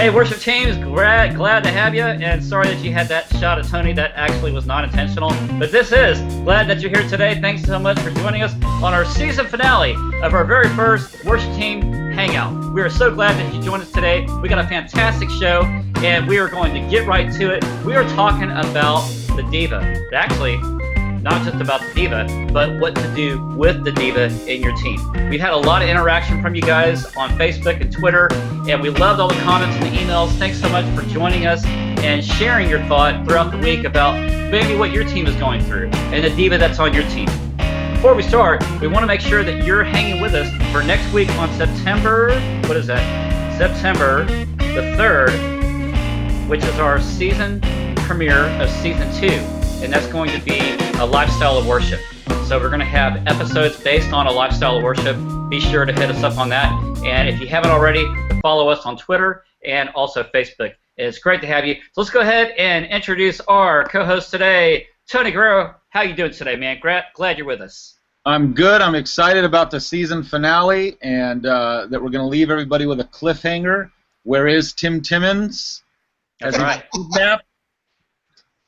Hey, worship teams, glad to have you, and sorry that you had that shot at Tony. That actually was not intentional, but this is. Glad that you're here today. Thanks so much for joining us on our season finale of our very first worship team hangout. We are so glad that you joined us today. We got a fantastic show, and we are going to get right to it. We are talking about the diva. Actually, not just about the diva, but what to do with the diva in your team. We've had a lot of interaction from you guys on Facebook and Twitter, and we loved all the comments and the emails. Thanks so much for joining us and sharing your thought throughout the week about maybe what your team is going through and the diva that's on your team. Before we start, we want to make sure that you're hanging with us for next week on September the 3rd, which is our season premiere of season 2. And that's going to be a lifestyle of worship. So we're going to have episodes based on a lifestyle of worship. Be sure to hit us up on that. And if you haven't already, follow us on Twitter and also Facebook. It's great to have you. So let's go ahead and introduce our co-host today, Tony Guerrero. How you doing today, man? Glad you're with us. I'm good. I'm excited about the season finale, and that we're going to leave everybody with a cliffhanger. Where is Timmons? That's right.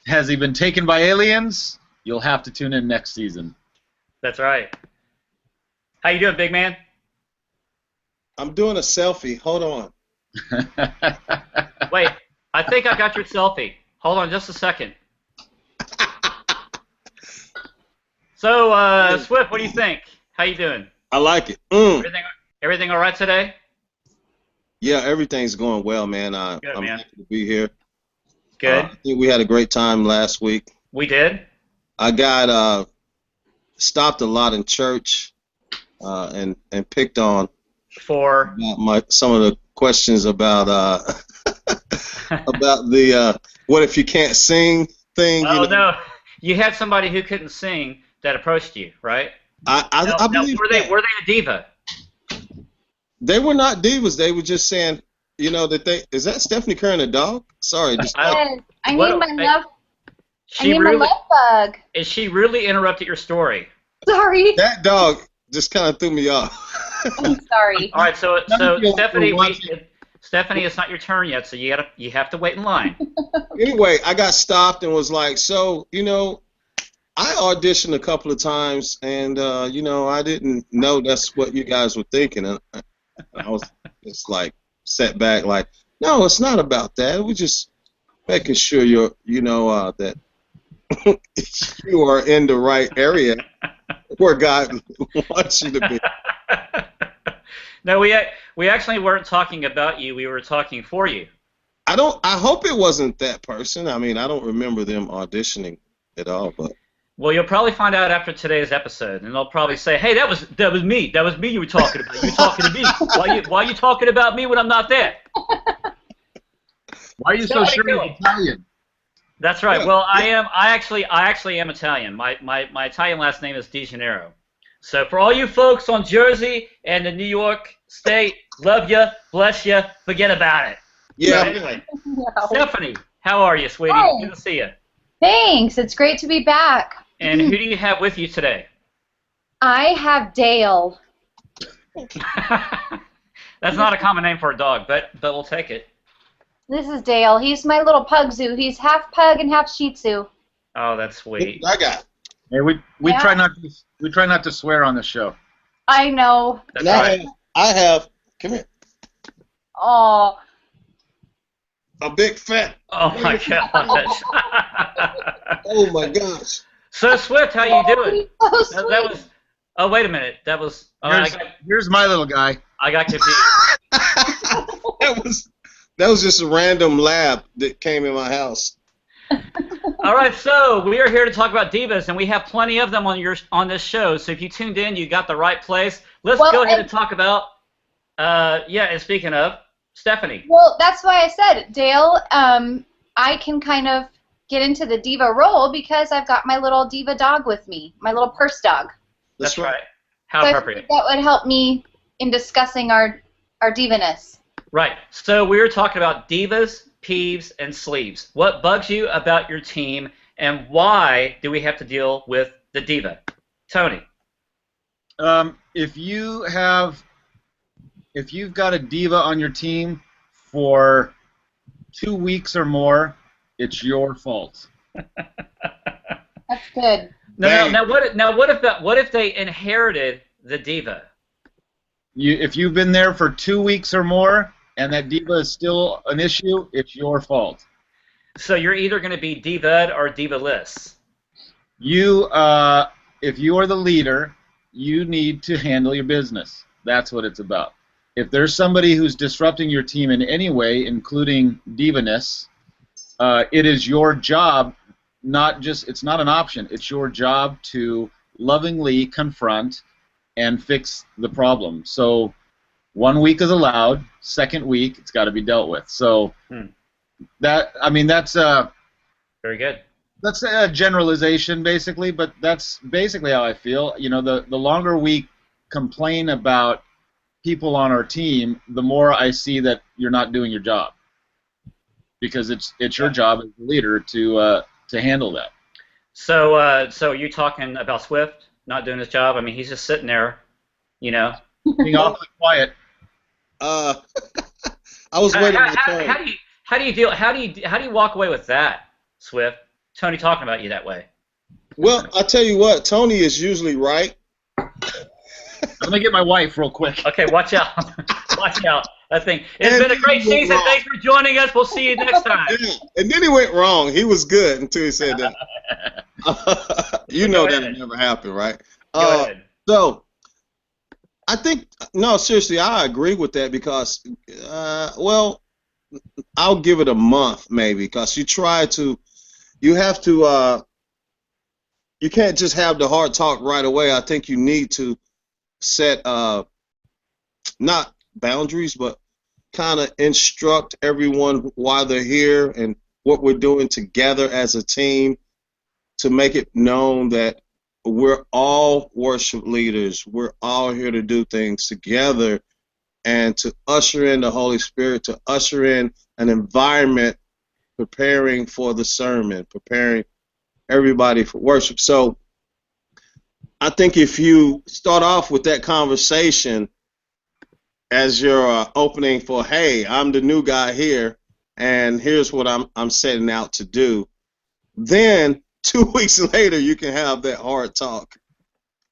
Has he been taken by aliens? You'll have to tune in next season. That's right. How you doing, big man? I'm doing a selfie. Hold on. Wait, I think I got your selfie. Hold on just a second. So, Swift, what do you think? How you doing? I like it. Everything all right today? Yeah, everything's going well, man. Good, I'm man. happy to be here. Good. I think we had a great time last week. We did? I got stopped a lot in church and picked on For some of the questions about about the what if you can't sing thing. Oh, no. You had somebody who couldn't sing that approached you, right? I believe were they a diva? They were not divas. They were just saying, that is that Stefanie carrying a dog? Sorry. I need my love. I need my really, love bug. Is she really interrupted your story? Sorry. That dog just kind of threw me off. I'm sorry. All right, so Stefanie, it's not your turn yet, so you have to wait in line. Anyway, I got stopped and was like, so, I auditioned a couple of times, and, I didn't know that's what you guys were thinking. And I was just like, set back, like, no, it's not about that. We're just making sure that you are in the right area where God wants you to be. No, we actually weren't talking about you. We were talking for you. I hope it wasn't that person. I mean, I don't remember them auditioning at all, but. Well, you'll probably find out after today's episode, and they'll probably say, "Hey, that was me. That was me you were talking about. You were talking to me. Why are you talking about me when I'm not there?" Why are you so sure you're Italian? That's right. Yeah. Well, I actually am Italian. My Italian last name is De Janeiro. So for all you folks on Jersey and the New York State, love you, bless you, forget about it. Yeah. So anyway, Stefanie, how are you, sweetie? Hi. Good to see you. Thanks. It's great to be back. And who do you have with you today? I have Dale. That's not a common name for a dog, but we'll take it. This is Dale. He's my little pug zoo. He's half pug and half Shih Tzu. Oh, that's sweet. I got it. Hey, we try not to swear on the show. I know. That's right. I have. Come here. Oh. A big fat. Oh my gosh. Oh my gosh. So Swift, how you doing? Oh, so That was. Oh, wait a minute. That was. Here's my little guy. I got confused. That was just a random lab that came in my house. All right, so we are here to talk about divas, and we have plenty of them on this show. So if you tuned in, you got the right place. Let's go ahead and talk about. And speaking of, Stefanie. Well, that's why I said, Dale, I can kind of get into the diva role because I've got my little diva dog with me, my little purse dog. That's right. How so appropriate. That would help me in discussing our divaness. Right. So we were talking about divas, peeves, and sleeves. What bugs you about your team, and why do we have to deal with the diva? Tony. If you've got a diva on your team for 2 weeks or more, it's your fault. That's good. What if they inherited the diva? If you've been there for 2 weeks or more and that diva is still an issue, it's your fault. So you're either going to be diva or diva-less. If you are the leader, you need to handle your business. That's what it's about. If there's somebody who's disrupting your team in any way, including divaness, it is your job. It's not an option. It's your job to lovingly confront and fix the problem. So 1 week is allowed. Second week, it's got to be dealt with. So that's very good. That's a generalization, basically, but that's basically how I feel. You know, the longer we complain about people on our team, the more I see that you're not doing your job, because it's your job as the leader to handle that. So you're talking about Swift not doing his job? I mean, he's just sitting there, you know, being awfully quiet. I was waiting for Tony. How do you walk away with that, Swift? Tony talking about you that way. Well, I tell you what, Tony is usually right. Let me get my wife real quick. Okay, watch out. Watch out. It's been a great season. Thanks for joining us. We'll see you next time. Yeah. And then he went wrong. He was good until he said that. You know that never happened, right? Go ahead. So, I think, no, seriously, I agree with that because, well, I'll give it a month maybe, because you have to, you can't just have the hard talk right away. I think you need to set, not boundaries, but kind of instruct everyone why they're here and what we're doing together as a team, to make it known that we're all worship leaders. We're all here to do things together and to usher in the Holy Spirit, to usher in an environment preparing for the sermon, preparing everybody for worship. So I think if you start off with that conversation as your opening for, hey, I'm the new guy here, and here's what I'm setting out to do, then 2 weeks later you can have that hard talk.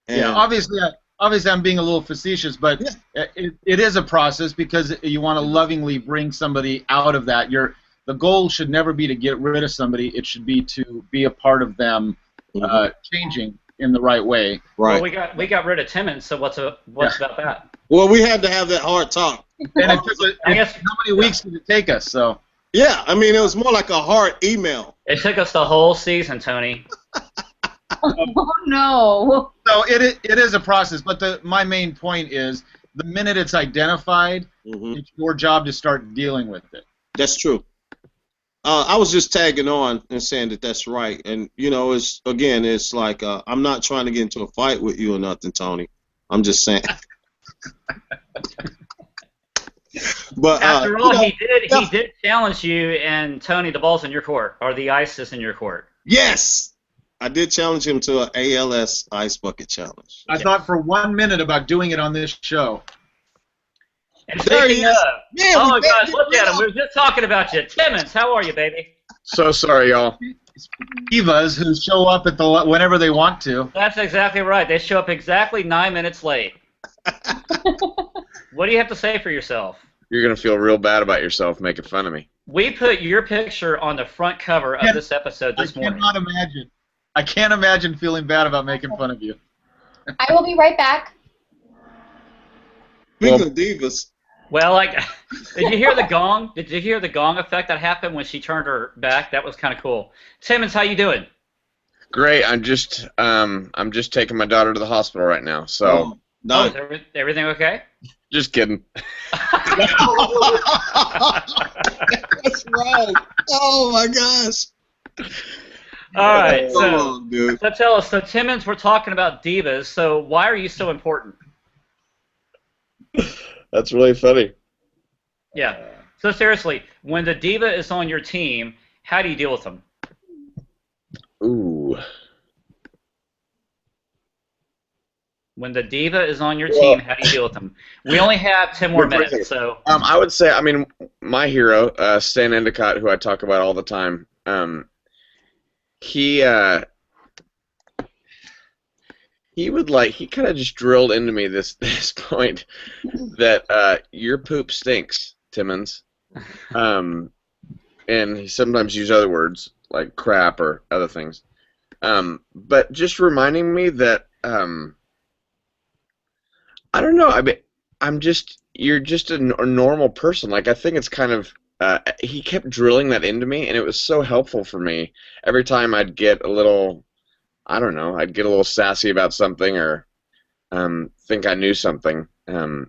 And yeah, obviously I'm being a little facetious, but yeah, it is a process, because you want to lovingly bring somebody out of that. The goal should never be to get rid of somebody. It should be to be a part of them changing in the right way. Right. Well, we got rid of Timmons, so what's about that? Well, we had to have that hard talk. And how many weeks did it take us? So. Yeah, I mean, it was more like a hard email. It took us the whole season, Tony. Oh, no. So it is a process, but my main point is, the minute it's identified, it's your job to start dealing with it. That's true. I was just tagging on and saying that that's right. And, you know, it's like, I'm not trying to get into a fight with you or nothing, Tony. I'm just saying. But after all, he did challenge you, and Tony, the ball's in your court, or the ice is in your court. Yes, I did challenge him to an ALS ice bucket challenge. I thought for 1 minute about doing it on this show. And speaking of, oh my gosh, look at him. We were just talking about you. Timmons, how are you, baby? So sorry, y'all. Divas who show up at whenever they want to. That's exactly right. They show up exactly 9 minutes late. What do you have to say for yourself? You're going to feel real bad about yourself making fun of me. We put your picture on the front cover of this episode this morning. I can't imagine feeling bad about making fun of you. I will be right back. Speaking of divas. Well, did you hear the gong? Did you hear the gong effect that happened when she turned her back? That was kind of cool. Timmons, how you doing? Great. I'm just taking my daughter to the hospital right now. So. No. Is everything okay? Just kidding. That's right. Oh my gosh. All right. So tell us. So Timmons, we're talking about divas. So why are you so important? That's really funny. Yeah. So seriously, when the diva is on your team, how do you deal with them? Ooh. When the diva is on your team, how do you deal with them? We only have 10 more minutes, so. I would say, I mean, my hero, Stan Endicott, who I talk about all the time, he kind of just drilled into me this point that your poop stinks, Timmons. And he sometimes used other words like crap or other things. But just reminding me that I don't know. I mean, you're just a normal person. Like, I think it's kind of he kept drilling that into me, and it was so helpful for me. Every time I'd get a little, I don't know, I'd get a little sassy about something or think I knew something.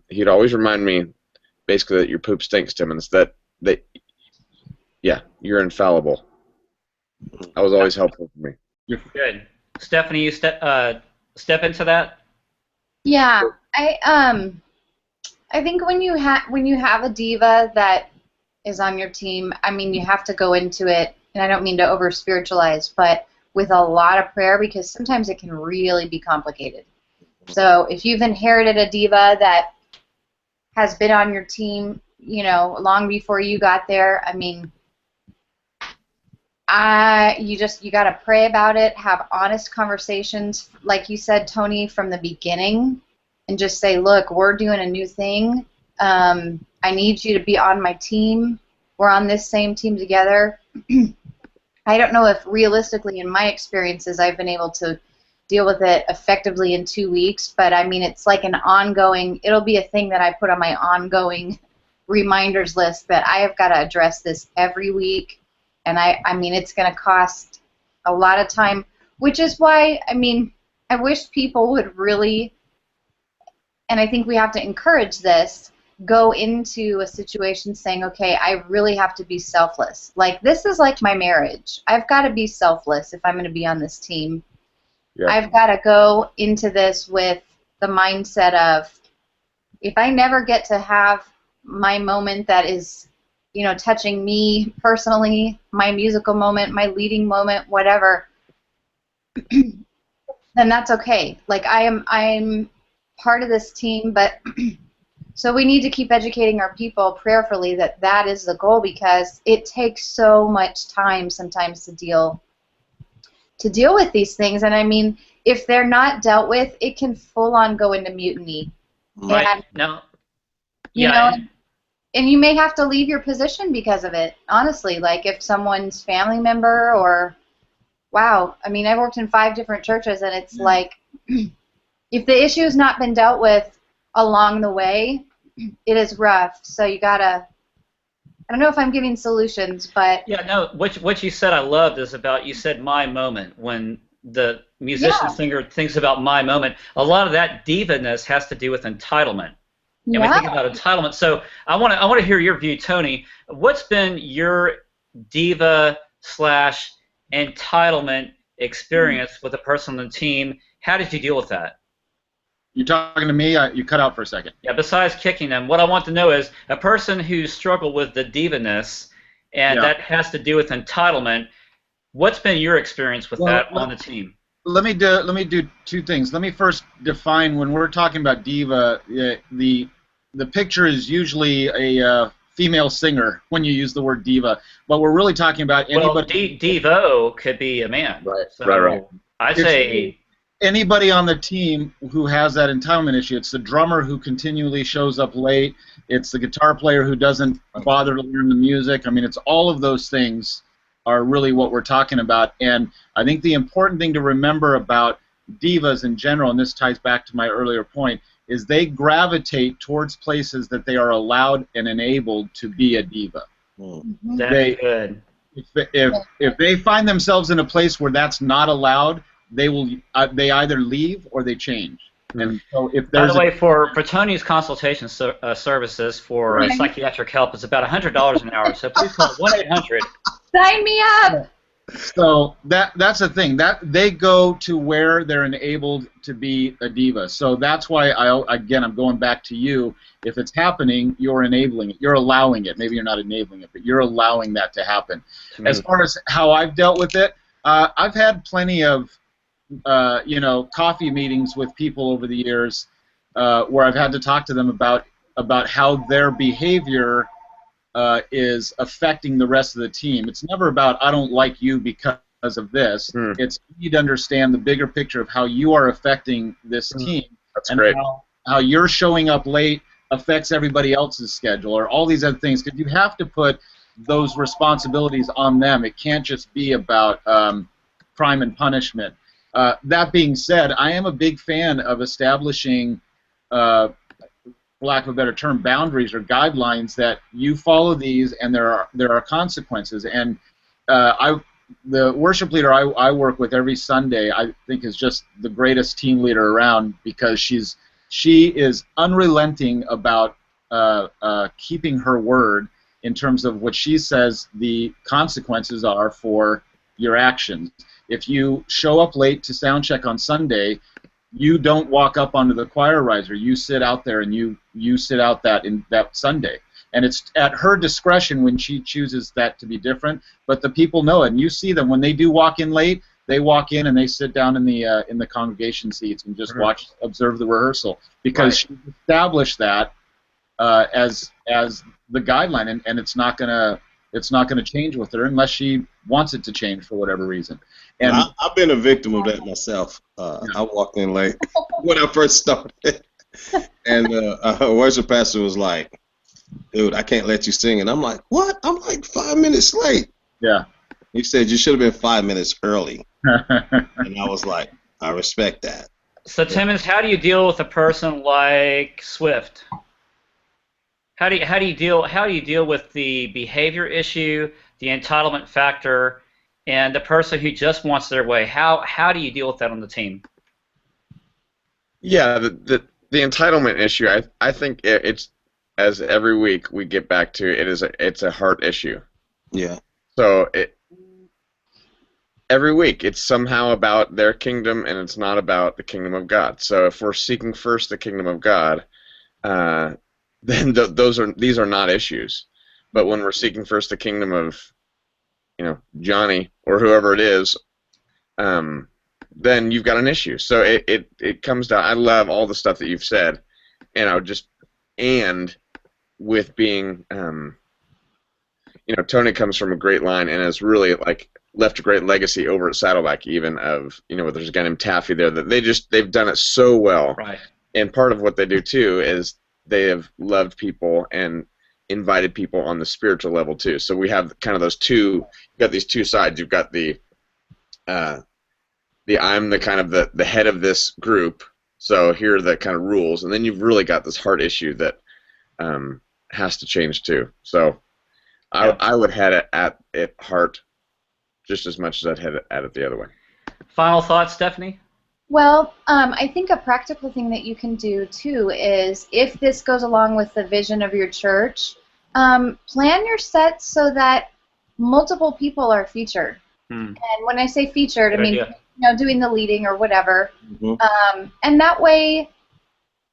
He'd always remind me, basically, that your poop stinks, Timmons. That yeah, you're infallible. That was always helpful for me. You're good. Stefanie, you step into that. Yeah, I think when you have a diva that is on your team, I mean, you have to go into it, and I don't mean to over spiritualize, but with a lot of prayer, because sometimes it can really be complicated. So if you've inherited a diva that has been on your team, you know, long before you got there, I mean, you got to pray about it, have honest conversations, like you said, Tony, from the beginning, and just say, look, we're doing a new thing. I need you to be on my team. We're on this same team together. I don't know if realistically, in my experiences, I've been able to deal with it effectively in 2 weeks, but I mean, it's like an ongoing, it'll be a thing that I put on my ongoing reminders list that I have got to address this every week. And I mean, it's going to cost a lot of time, which is why, I mean, I wish people would really, and I think we have to encourage this, go into a situation saying, okay, I really have to be selfless. Like, this is like my marriage. I've got to be selfless if I'm going to be on this team. Yeah. I've got to go into this with the mindset of, if I never get to have my moment that is, you know, touching me personally, my musical moment, my leading moment, whatever, then that's okay. Like, I'm part of this team, but so we need to keep educating our people prayerfully that that is the goal, because it takes so much time sometimes to deal with these things. And I mean, if they're not dealt with, it can full on go into mutiny. Right. And, no. You Yeah. know, and you may have to leave your position because of it, honestly. Like, if someone's family member or, wow, I mean, I've worked in 5 different churches, and it's like, if the issue has not been dealt with along the way, it is rough. So you gotta, I don't know if I'm giving solutions, but. Yeah, no, what you said I loved is about, you said my moment. When the musician singer thinks about my moment, a lot of that diva-ness has to do with entitlement. And we think about entitlement. So I want to hear your view, Tony. What's been your diva/entitlement experience with a person on the team? How did you deal with that? You talking to me? You cut out for a second. Yeah, besides kicking them, what I want to know is a person who struggled with the diva-ness, and that has to do with entitlement. What's been your experience with that on the team? Let me do 2 things. Let me first define, when we're talking about diva, the picture is usually a female singer when you use the word diva, but we're really talking about anybody. Well, Devo could be a man. Right. So right. I say anybody on the team who has that entitlement issue. It's the drummer who continually shows up late. It's the guitar player who doesn't bother to learn the music. I mean, it's all of those things are really what we're talking about. And I think the important thing to remember about divas in general, and this ties back to my earlier point, is they gravitate towards places that they are allowed and enabled to be a diva. That's good. If they find themselves in a place where that's not allowed, they will they either leave or they change. And so if there's by the way, for Tony's consultation services for psychiatric help, it's about $100 an hour. So please call 1-800. Sign me up. So that's the thing, that they go to where they're enabled to be a diva. So that's why I'm going back to you. If it's happening, you're enabling it. You're allowing it. Maybe you're not enabling it, but you're allowing that to happen. As far as how I've dealt with it, I've had plenty of coffee meetings with people over the years where I've had to talk to them about how their behavior is affecting the rest of the team. It's never about I don't like you because of this. It's you need to understand the bigger picture of how you are affecting this team. That's and great. How you're showing up late affects everybody else's schedule or all these other things, because you have to put those responsibilities on them. It can't just be about crime and punishment. That being said, I am a big fan of establishing, for lack of a better term, boundaries or guidelines that you follow these, and there are consequences. And the worship leader I work with every Sunday, I think, is just the greatest team leader around, because she is unrelenting about keeping her word in terms of what she says the consequences are for your actions. If you show up late to sound check on Sunday, you don't walk up onto the choir riser. You sit out there and you sit out that Sunday. And it's at her discretion when she chooses that to be different. But the people know it, and you see them when they do walk in late. They walk in and they sit down in the congregation seats and just observe the rehearsal, because she established that as the guideline, and it's not gonna change with her unless she wants it to change for whatever reason. And I've been a victim of that myself. I walked in late when I first started, and a worship pastor was like, "Dude, I can't let you sing," and I'm like, "What? I'm like 5 minutes late." Yeah. He said, "You should have been 5 minutes early." And I was like, "I respect that." So, Timmons, how do you deal with a person like Swift? How do you deal with the behavior issue, the entitlement factor, and the person who just wants their way? How do you deal with that on the team? Yeah, the entitlement issue. I think it's, as every week we get back to, it's a heart issue. Yeah. So every week it's somehow about their kingdom, and it's not about the kingdom of God. So if we're seeking first the kingdom of God, then these are not issues. But when we're seeking first the kingdom of, Johnny or whoever it is, then you've got an issue. So it comes down. I love all the stuff that you've said, and with being, Tony comes from a great line and has really left a great legacy over at Saddleback, even of, there's a guy named Taffy there that they've done it so well. Right. And part of what they do too is they have loved people and invited people on the spiritual level too. So we have kind of those two. You've got these two sides. You've got the I'm the kind of the head of this group. So here are the kind of rules, and then you've really got this heart issue that has to change too. So I would head at heart just as much as I'd head at it the other way. Final thoughts, Stefanie? Well, I think a practical thing that you can do, too, is if this goes along with the vision of your church, plan your sets so that multiple people are featured. And when I say featured, Good I mean, idea. doing the leading or whatever. Mm-hmm. And that way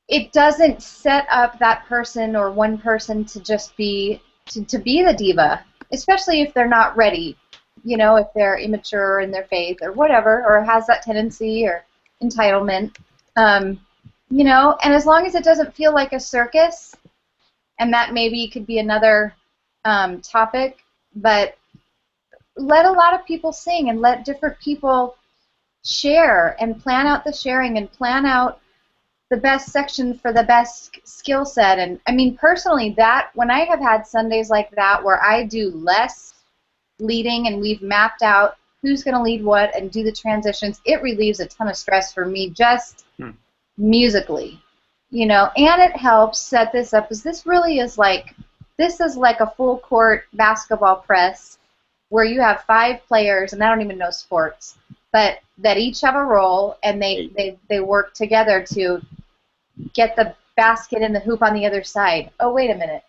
it doesn't set up that person or one person to just be to be the diva, especially if they're not ready, if they're immature in their faith or whatever, or has that tendency or entitlement, and as long as it doesn't feel like a circus, and that maybe could be another topic, but let a lot of people sing and let different people share and plan out the sharing and plan out the best section for the best skill set. And I mean, personally, that when I have had Sundays like that where I do less leading and we've mapped out who's going to lead what and do the transitions, it relieves a ton of stress for me just musically, and it helps set this up, as this really is like a full court basketball press where you have 5 players, and I don't even know sports, but that each have a role, and they work together to get the basket in the hoop on the other side. Oh, wait a minute.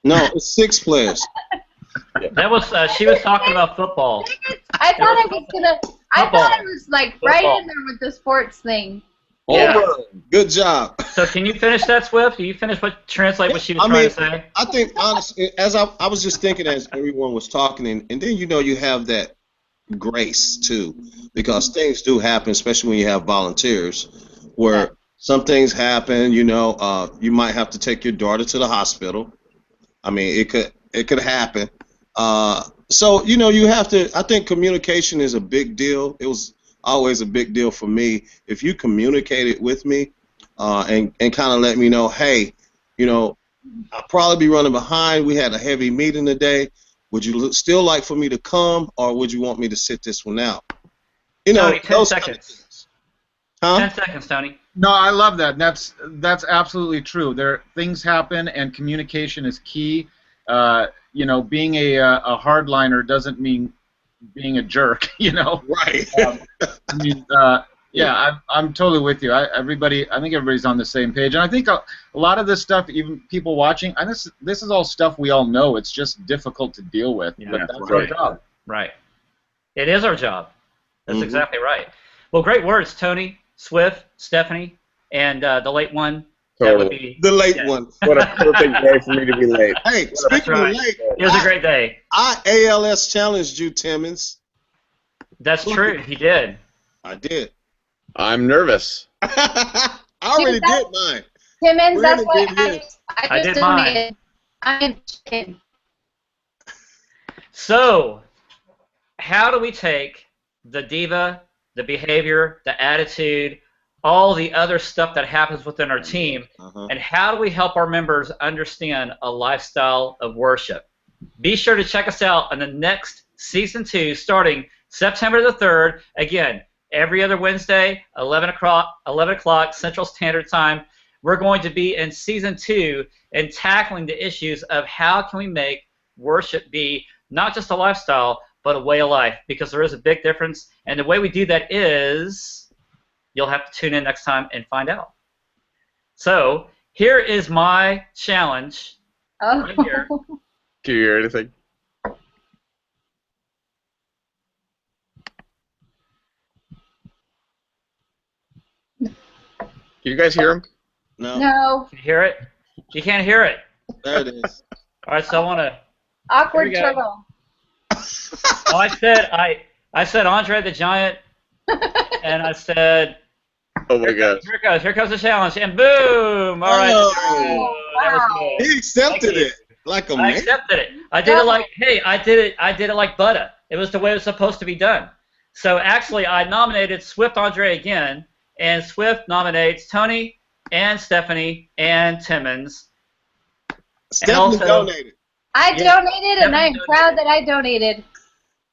No, it's 6 players. That was she was talking about football. I thought I was like right in there with the sports thing. Yeah. Over. Good job. So can you finish that, Swift? Do you translate what she was trying to say? I think, honestly, as I was just thinking as everyone was talking, and then you have that grace too, because things do happen, especially when you have volunteers, where some things happen. You know, you might have to take your daughter to the hospital. I mean, it could happen. So you know, you have to. I think communication is a big deal. It was always a big deal for me. If you communicated with me, and kind of let me know, hey, you know, I'll probably be running behind. We had a heavy meeting today. Would you still like for me to come, or would you want me to sit this one out? You know, Tony, 10 seconds. Huh? 10 seconds, Tony. No, I love that. That's absolutely true. Things happen, and communication is key. You know, being a hardliner doesn't mean being a jerk. You know. Right. I mean, yeah, I'm totally with you. I think everybody's on the same page, and I think a lot of this stuff, even people watching, this is all stuff we all know. It's just difficult to deal with. Yeah, but that's right. our job. Right. It is our job. That's Mhm. exactly right. Well, great words, Tony, Swift, Stefanie, and the late one. That would be The late yeah. one. What a perfect day for me to be late. Hey, speaking right. of late, It was a great day. I ALS challenged you, Timmons. That's true. He did. I did. I'm nervous. I already did mine. Timmons, that's Brandon what did his. I I just did mine. donated. I am chicken. So, how do we take the diva, the behavior, the attitude, all the other stuff that happens within our team, and how do we help our members understand a lifestyle of worship? Be sure to check us out on the next Season 2 starting September the 3rd. Again, every other Wednesday, 11 o'clock Central Standard Time. We're going to be in Season 2 and tackling the issues of how can we make worship be not just a lifestyle, but a way of life, because there is a big difference. And the way we do that is, you'll have to tune in next time and find out. So here is my challenge. Oh. Right here. Can you hear anything? Can you guys hear him? No, No. Can you hear it? You can't hear it. there it is. All right, so I want to. Awkward Here we go. turtle. Oh, I said Andre the Giant, and I said. Oh my gosh. Here it goes. Here comes the challenge, and boom! All right. Oh, That was wow. good. He accepted Thank you. it like a I man. accepted it. I did it like, hey, I did it like butter. It was the way it was supposed to be done. So actually, I nominated Swift Andre again, and Swift nominates Tony and Stefanie and Timmons. Stephanie also- donated. I Yeah. donated, and I'm proud that I donated.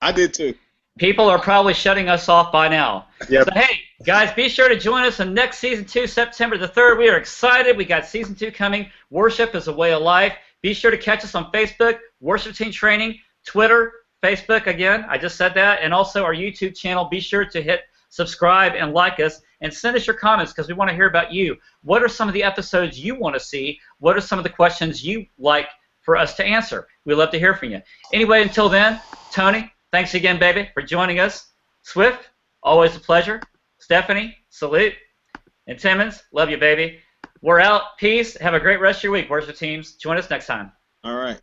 I did too. People are probably shutting us off by now. Yep. So hey, guys, be sure to join us in next Season 2, September the 3rd. We are excited. We got Season 2 coming. Worship is a way of life. Be sure to catch us on Facebook, Worship Team Training, Twitter, Facebook, again, I just said that, and also our YouTube channel. Be sure to hit subscribe and like us, and send us your comments, because we want to hear about you. What are some of the episodes you want to see? What are some of the questions you like for us to answer? We'd love to hear from you. Anyway, until then, Tony, thanks again, baby, for joining us. Swift, always a pleasure. Stefanie, salute. And Timmons, love you, baby. We're out. Peace. Have a great rest of your week, worship teams. Join us next time. All right.